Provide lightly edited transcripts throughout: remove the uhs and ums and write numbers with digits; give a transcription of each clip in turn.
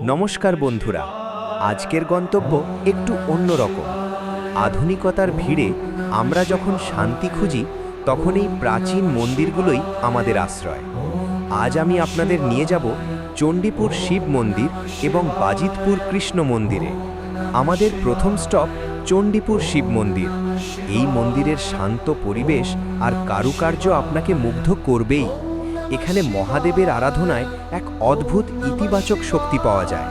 নমস্কার বন্ধুরা, আজকের গন্তব্য একটু অন্যরকম। আধুনিকতার ভিড়ে আমরা যখন শান্তি খুঁজি, তখন এই প্রাচীন মন্দিরগুলোই আমাদের আশ্রয়। আজ আমি আপনাদের নিয়ে যাব চণ্ডীপুর শিব মন্দির এবং বাজিতপুর কৃষ্ণ মন্দিরে। আমাদের প্রথম স্টপ চণ্ডীপুর শিব মন্দির। এই মন্দিরের শান্ত পরিবেশ আর কারুকার্য আপনাকে মুগ্ধ করবেই। এখানে মহাদেবের আরাধনায় এক অদ্ভুত ইতিবাচক শক্তি পাওয়া যায়।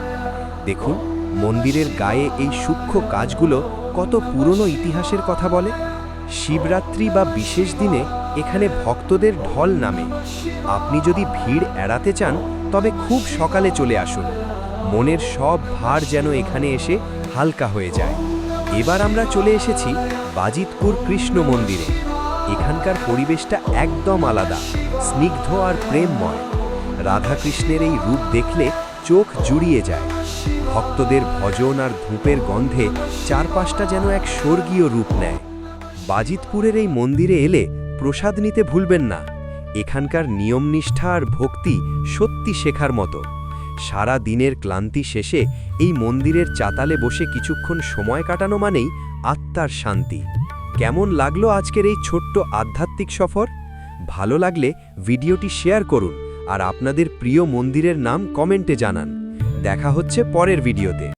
দেখুন, মন্দিরের গায়ে এই সূক্ষ্ম কাজগুলো কত পুরনো ইতিহাসের কথা বলে। শিবরাত্রি বা বিশেষ দিনে এখানে ভক্তদের ঢল নামে। আপনি যদি ভিড় এড়াতে চান, তবে খুব সকালে চলে আসুন। মনের সব ভার যেন এখানে এসে হালকা হয়ে যায়। এবার আমরা চলে এসেছি বাজিতপুর কৃষ্ণ মন্দিরে। এখানকার পরিবেশটা একদম আলাদা, স্নিগ্ধ আর প্রেমময়। রাধাকৃষ্ণের এই রূপ দেখলে চোখ জুড়িয়ে যায়। ভক্তদের ভজন আর ধূপের গন্ধে চারপাশটা যেন এক স্বর্গীয় রূপ নেয়। বাজিতপুরের এই মন্দিরে এলে প্রসাদ নিতে ভুলবেন না। এখানকার নিয়মনিষ্ঠা আর ভক্তি সত্যি শেখার মতো। সারা দিনের ক্লান্তি শেষে এই মন্দিরের চাতালে বসে কিছুক্ষণ সময় কাটানো মানেই আত্মার শান্তি। কেমন লাগলো আজকের এই ছোট্ট আধ্যাত্মিক সফর? ভালো লাগলে ভিডিওটি শেয়ার করুন আর আপনাদের প্রিয় মন্দিরের নাম কমেন্টে জানান। দেখা হচ্ছে পরের ভিডিওতে।